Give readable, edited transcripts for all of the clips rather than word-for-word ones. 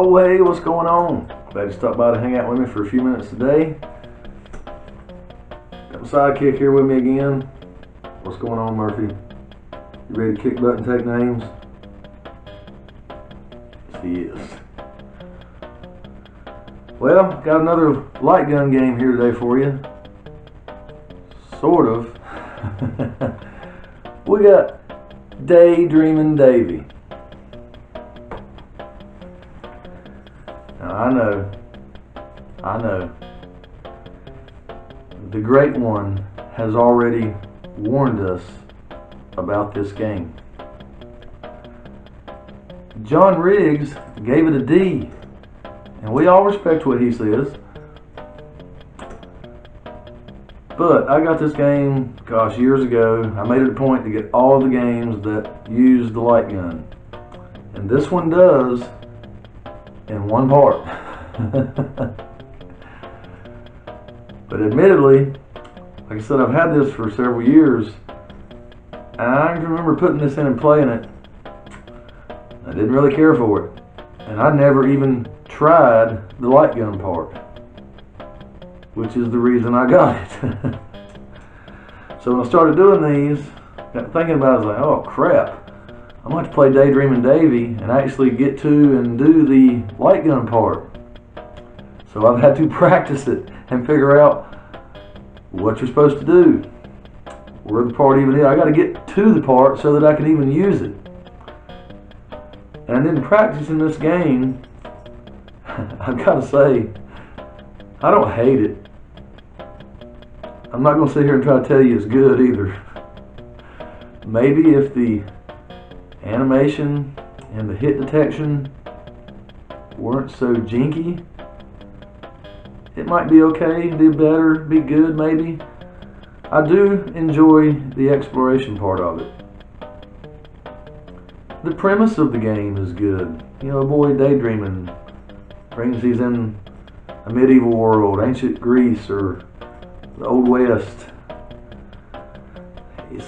Oh, hey, what's going on? Glad you stopped by to hang out with me for a few minutes today. Got my sidekick here with me again. What's going on, Murphy? You ready to kick butt and take names? Yes, he is. Well, got another light gun game here today for you. Sort of. We got Dreamin Davey. Now, I know. The Great One has already warned us about this game. John Riggs gave it a D, and we all respect what he says. But I got this game, gosh, years ago. I made it a point to get all of the games that use the light gun, and this one does in one part. But admittedly, like I said, I've had this for several years, and I remember putting this in and playing it. I didn't really care for it, and I never even tried the light gun part, which is the reason I got it. So when I started doing these, got thinking about it, I was like, oh crap, I'm going to have to play Dreamin Davey and actually get to and do the light gun part. So I've had to practice it and figure out what you're supposed to do, where the part even is. I got to get to the part so that I can even use it. And then practicing this game, I've got to say, I don't hate it. I'm not going to sit here and try to tell you it's good either. Maybe if the animation and the hit detection weren't so jinky, it might be okay, be better, be good maybe. I do enjoy the exploration part of it. The premise of the game is good. You know, a boy daydreaming, brings these in a medieval world, ancient Greece or the Old West.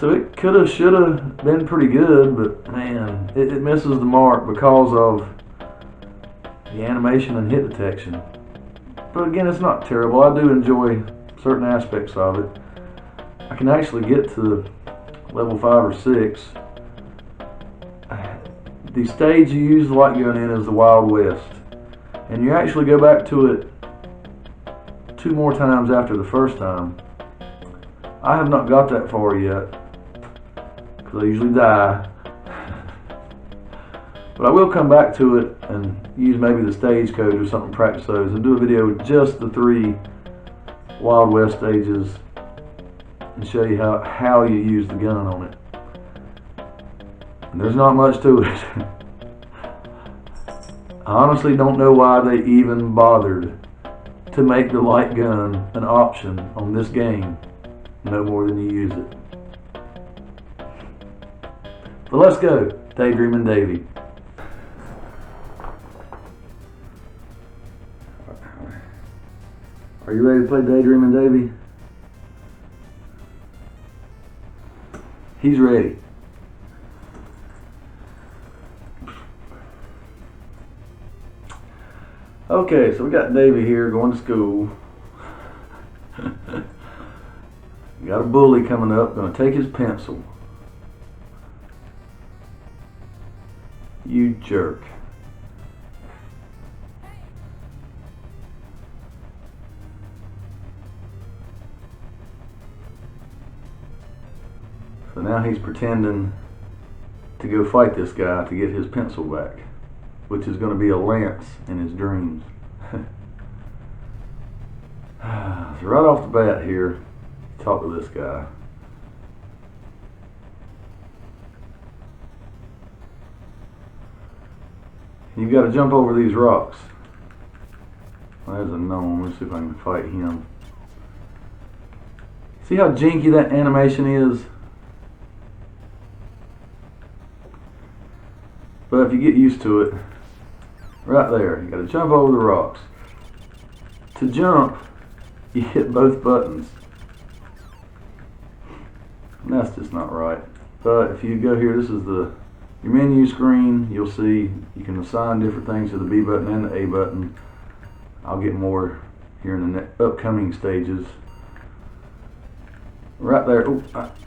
So it coulda, shoulda been pretty good, but man, it misses the mark because of the animation and hit detection. But again, it's not terrible. I do enjoy certain aspects of it. I can actually get to level 5 or 6. The stage you use the light gun in is the Wild West, and you actually go back to it 2 more times after the first time. I have not got that far yet, because I usually die. But I will come back to it and use maybe the stage code or something to practice those, and do a video with just the 3 Wild West stages and show you how you use the gun on it. And there's not much to it. I honestly don't know why they even bothered to make the light gun an option on this game, no more than you use it. But let's go, Dreamin Davey. Are you ready to play Dreamin Davey? He's ready. Okay, so we got Davey here going to school. Got a bully coming up, going to take his pencil. You jerk. So now he's pretending to go fight this guy to get his pencil back, which is going to be a lance in his dreams. So right off the bat here, talk to this guy. You've got to jump over these rocks. Well, there's a gnome. Let's see if I can fight him. See how jinky that animation is? But if you get used to it, right there, you got to jump over the rocks. To jump, you hit both buttons. And that's just not right. But if you go here, this is the your menu screen, you'll see you can assign different things to the B button and the A button. I'll get more here in the upcoming stages. Right there,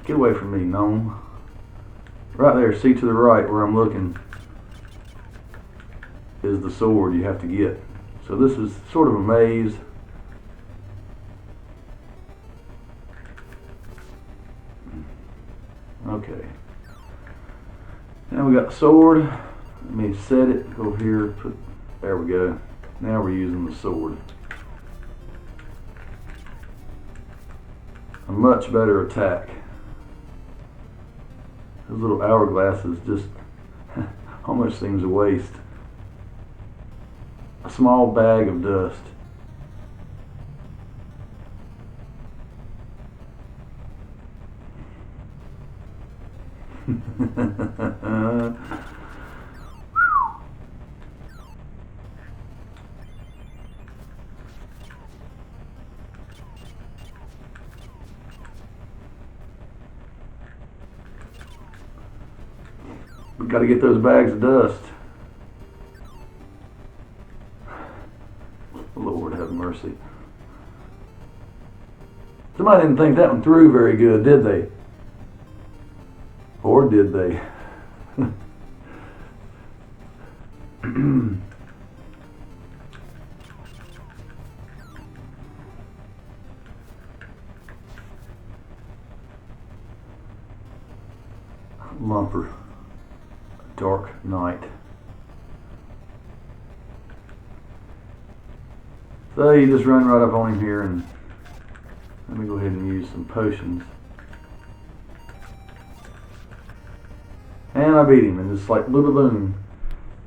get away from me, gnome. Right there, see to the right where I'm looking is the sword you have to get. So this is sort of a maze. Okay. Now we got the sword. Let me set it, go over here, there we go. Now we're using the sword. A much better attack. Those little hourglasses just almost seems a waste. A small bag of dust. We got to get those bags of dust. Lord have mercy. Somebody didn't think that one through very good, did they? Or did they? Lumper. Dark night. So you just run right up on him here, and let me go ahead and use some potions. And I beat him, and it's like boom, boom.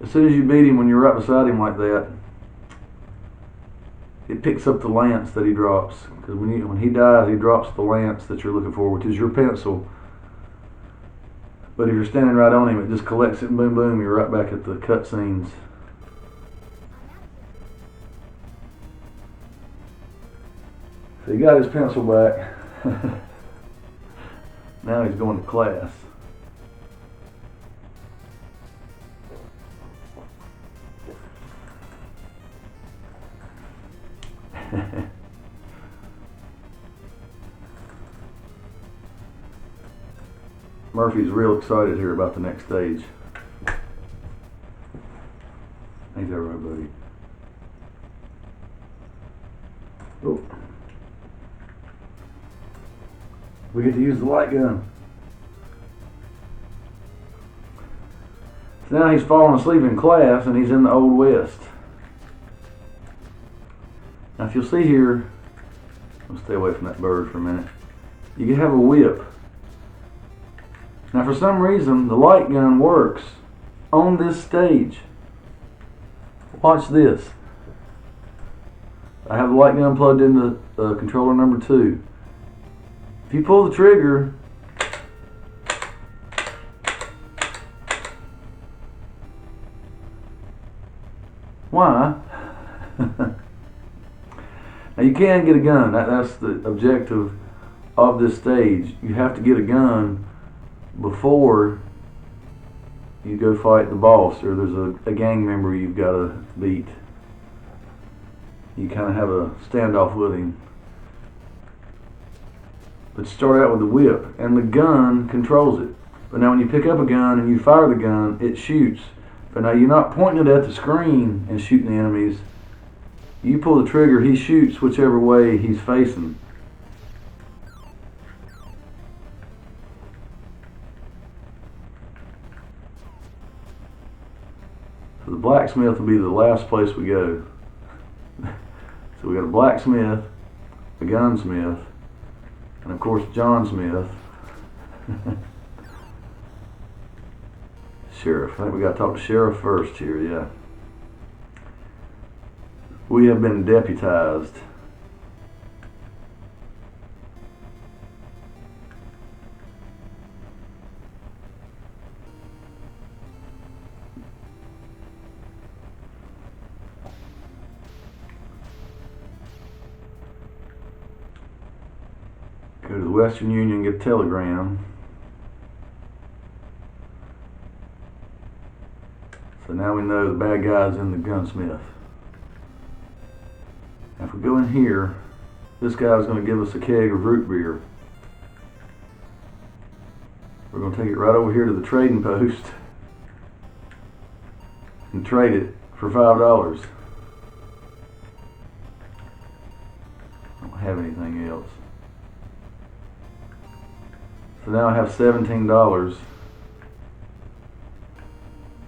As soon as you beat him, when you're right beside him like that, it picks up the lance that he drops. Because when he dies, he drops the lance that you're looking for, which is your pencil. But if you're standing right on him, it just collects it, and boom, boom, you're right back at the cutscenes. So he got his pencil back. Now he's going to class. Murphy's real excited here about the next stage. Ain't that right, buddy? Oh. We get to use the light gun. So now he's falling asleep in class and he's in the Old West. Now if you'll see here, I'll stay away from that bird for a minute. You can have a whip. Now for some reason the light gun works on this stage. Watch this. I have the light gun plugged into controller number 2. If you pull the trigger, why? Now you can get a gun. That's the objective of this stage. You have to get a gun before you go fight the boss, or there's a gang member you've got to beat. You kind of have a standoff with him. But start out with the whip, and the gun controls it. But now when you pick up a gun and you fire the gun, it shoots. But now you're not pointing it at the screen and shooting the enemies. You pull the trigger, he shoots whichever way he's facing. So the blacksmith will be the last place we go. So we got a blacksmith, a gunsmith, and of course John Smith. Sheriff. I think we got to talk to Sheriff first here, yeah. We have been deputized. Go to the Western Union, get a telegram. Now we know the bad guy's in the gunsmith. Now if we go in here, this guy's going to give us a keg of root beer. We're going to take it right over here to the trading post and trade it for $5. I don't have anything else. So now I have $17.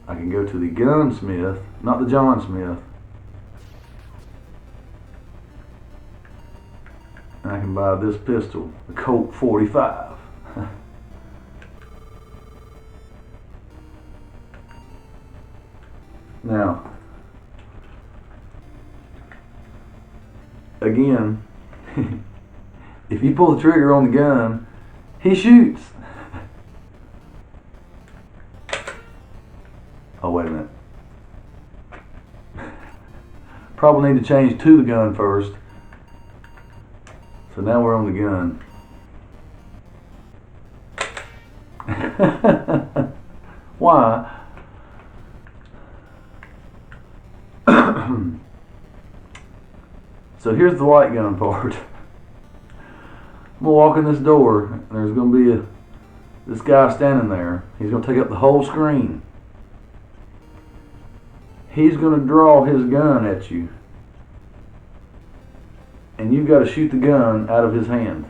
I can go to the gunsmith, not the John Smith, and I can buy this pistol, the Colt 45. Now, again, if you pull the trigger on the gun, he shoots. Oh, wait a minute. Probably need to change to the gun first. So now we're on the gun. Why? So here's the light gun part. I'm gonna walk in this door and there's gonna be this guy standing there. He's gonna take up the whole screen. He's gonna draw his gun at you, and you've got to shoot the gun out of his hand.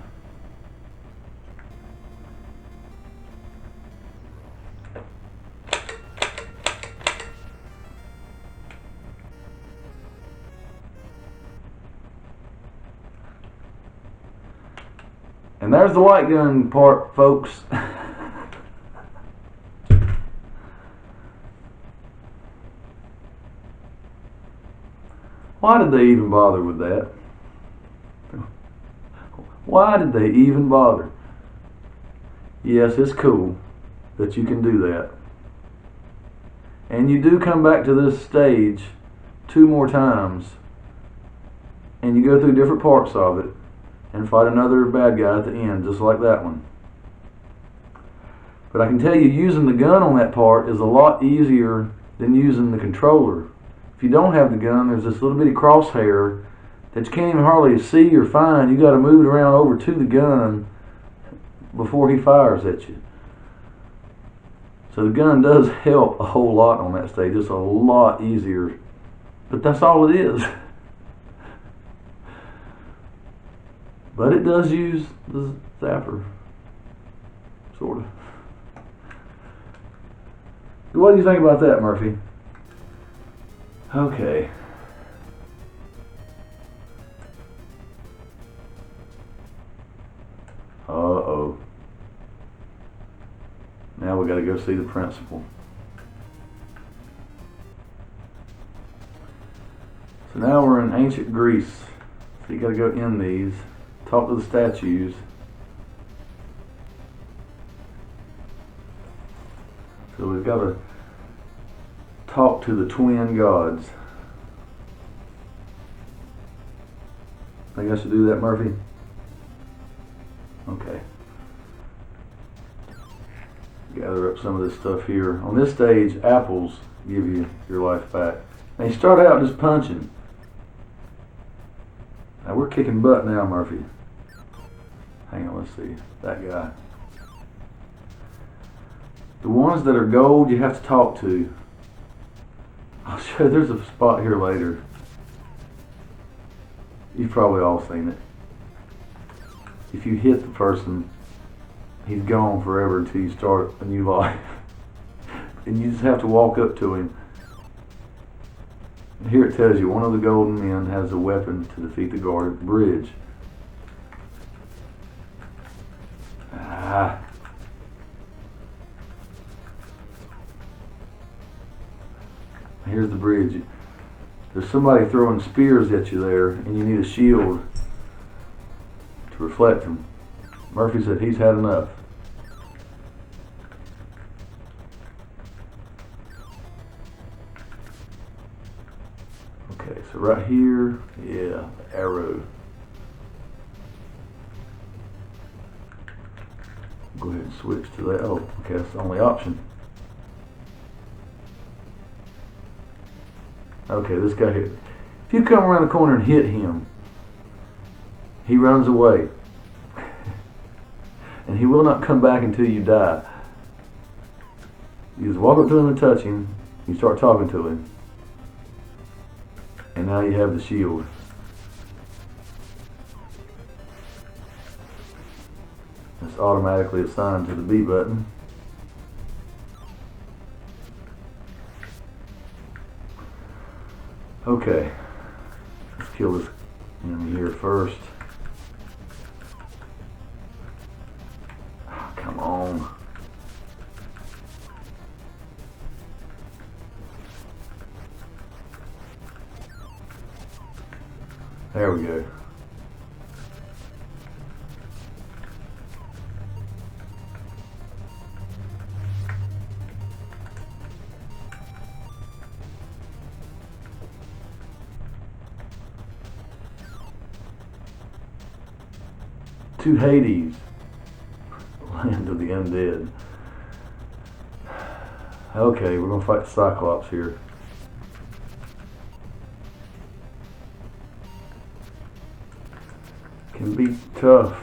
And there's the light gun part, folks. Why did they even bother with that? Why did they even bother? Yes, it's cool that you can do that. And you do come back to this stage 2 more times, and you go through different parts of it and fight another bad guy at the end, just like that one. But I can tell you, using the gun on that part is a lot easier than using the controller. If you don't have the gun, there's this little bitty crosshair that you can't even hardly see or find. You got to move it around over to the gun before he fires at you. So the gun does help a whole lot on that stage. It's a lot easier, but that's all it is. But it does use the Zapper, sort of. What do you think about that, Murphy? Okay. Uh-oh. Now we got to go see the principal. So now we're in ancient Greece. So you got to go in these, talk to the statues. So we've got to talk to the twin gods. Think I should do that, Murphy? Okay. Gather up some of this stuff here. On this stage, apples give you your life back. Now you start out just punching. Now we're kicking butt now, Murphy. Hang on, let's see. That guy. The ones that are gold you have to talk to. I'll show you, there's a spot here later. You've probably all seen it. If you hit the person, he's gone forever until you start a new life. And you just have to walk up to him. And here it tells you one of the golden men has a weapon to defeat the guard at the bridge. Ah. Here's the bridge. There's somebody throwing spears at you there, and you need a shield to reflect them. Murphy said he's had enough. Okay, so right here, yeah, the arrow. Go ahead and switch to that. Oh, okay, that's the only option. Okay, this guy here. If you come around the corner and hit him, he runs away. And he will not come back until you die. You just walk up to him and touch him. You start talking to him. And now you have the shield. It's automatically assigned to the B button. Okay. Let's kill this enemy here first. Oh, come on. There we go. To Hades, land of the undead. Okay, we're gonna fight the Cyclops here. Can be tough.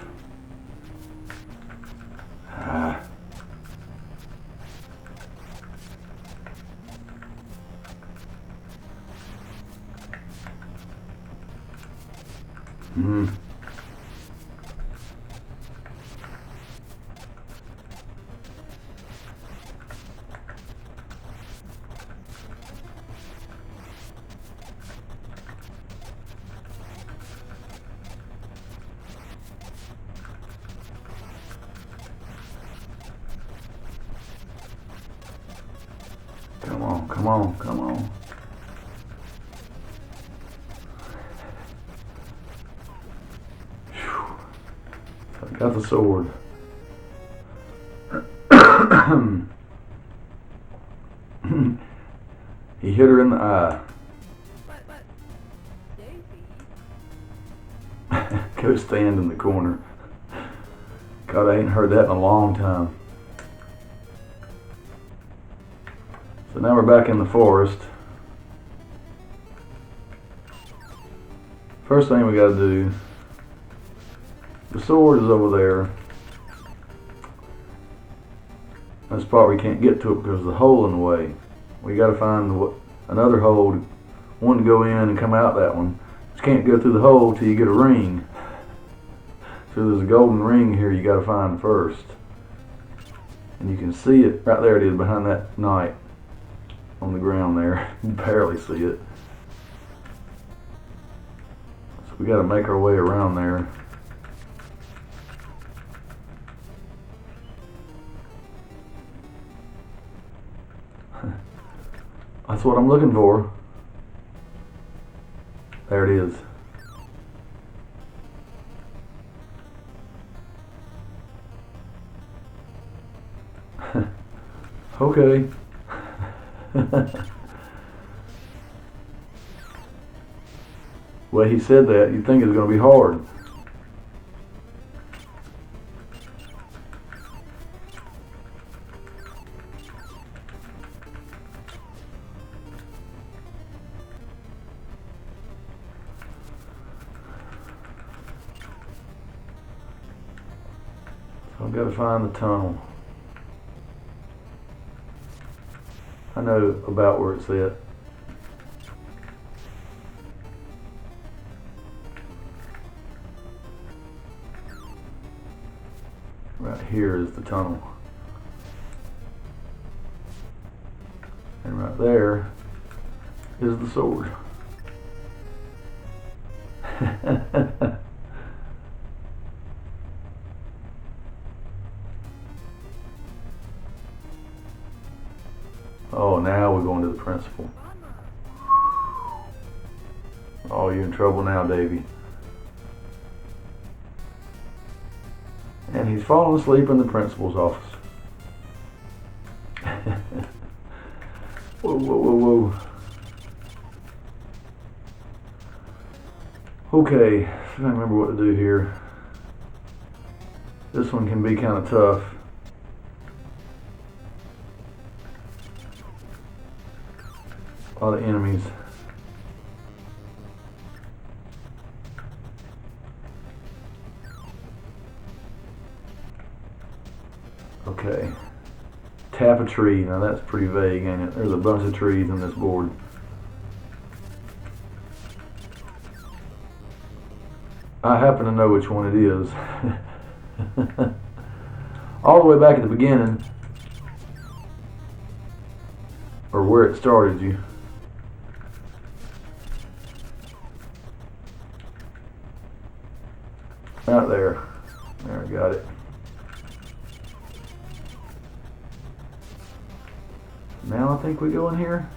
Come on, come on, come on. Whew. I got the sword. He hit her in the eye. Go stand in the corner. God, I ain't heard that in a long time. So now we're back in the forest. First thing we gotta do, the sword is over there. That's the part we can't get to it because of the hole in the way. We gotta find another hole, one to go in and come out that one. Just can't go through the hole till you get a ring. So there's a golden ring here you gotta find first. And you can see it, right there it is behind that knight. On the ground there. You can barely see it. So we got to make our way around there. That's what I'm looking for. There it is. Okay. Well, he said that, you'd think it's going to be hard. So I've got to find the tunnel. I know about where it's at. Right here is the tunnel. And right there is the sword. Oh, now we're going to the principal. Oh, you're in trouble now, Davey. And he's fallen asleep in the principal's office. Whoa, whoa, whoa, whoa. Okay, I don't remember what to do here. This one can be kind of tough. A lot of enemies. Okay. Tap a tree. Now that's pretty vague, ain't it? There's a bunch of trees on this board. I happen to know which one it is. All the way back at the beginning, or where it started you. Out there. There, I got it. Now I think we go in here.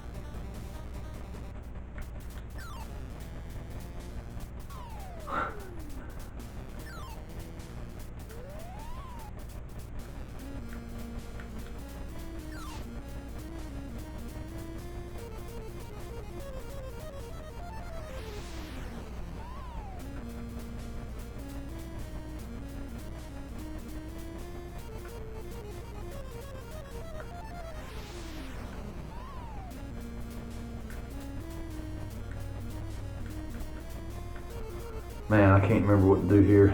Man, I can't remember what to do here.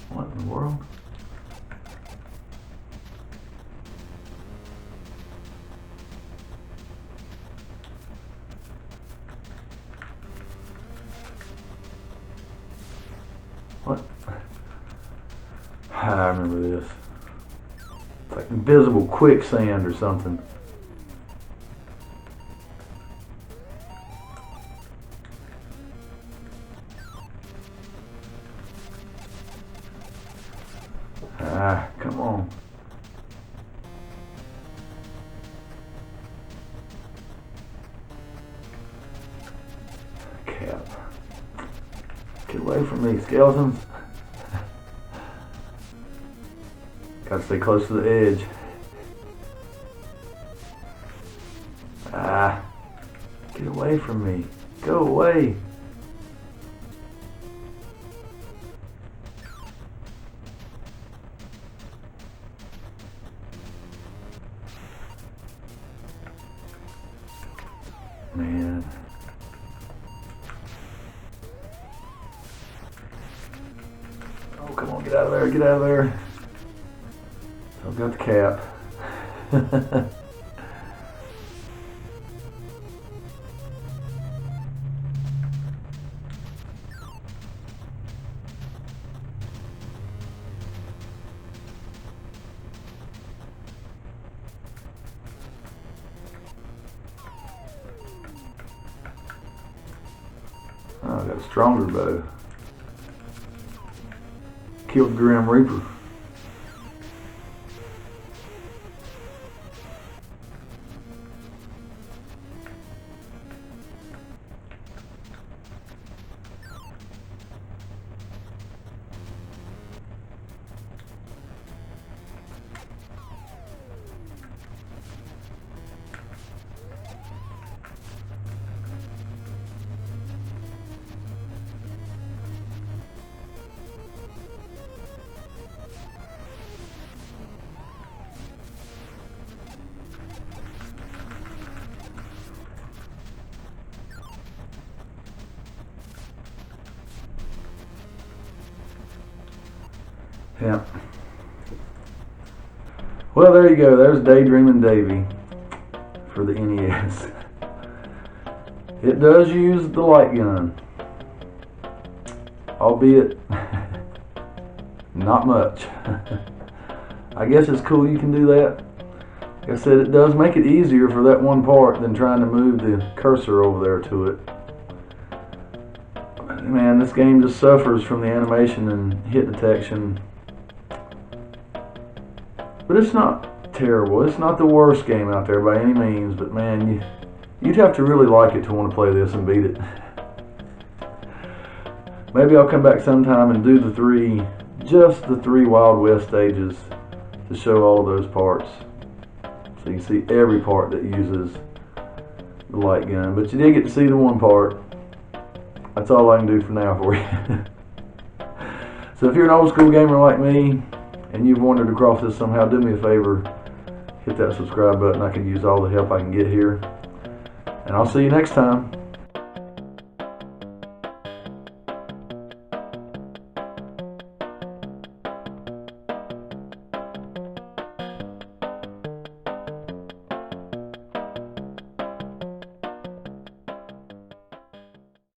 What in the world? What? I remember this. It's like invisible quicksand or something. Ah, come on. Cap. Get away from me, skeletons. Gotta stay close to the edge. Ah, get away from me. Go away. Man. Oh, come on, get out of there, get out of there. I've got the cap. Oh, I got a stronger bow. Killed Grim Reaper. Yeah. Well, there you go. There's Dreamin Davey for the NES. It does use the light gun, albeit not much. I guess it's cool you can do that. Like I said, it does make it easier for that one part than trying to move the cursor over there to it. Man, this game just suffers from the animation and hit detection. But it's not terrible. It's not the worst game out there by any means, but man, you'd have to really like it to want to play this and beat it. Maybe I'll come back sometime and do just the three Wild West stages to show all of those parts. So you can see every part that uses the light gun. But you did get to see the one part. That's all I can do for now for you. So if you're an old school gamer like me, and you've wandered across this somehow, do me a favor, hit that subscribe button. I can use all the help I can get here. And I'll see you next time.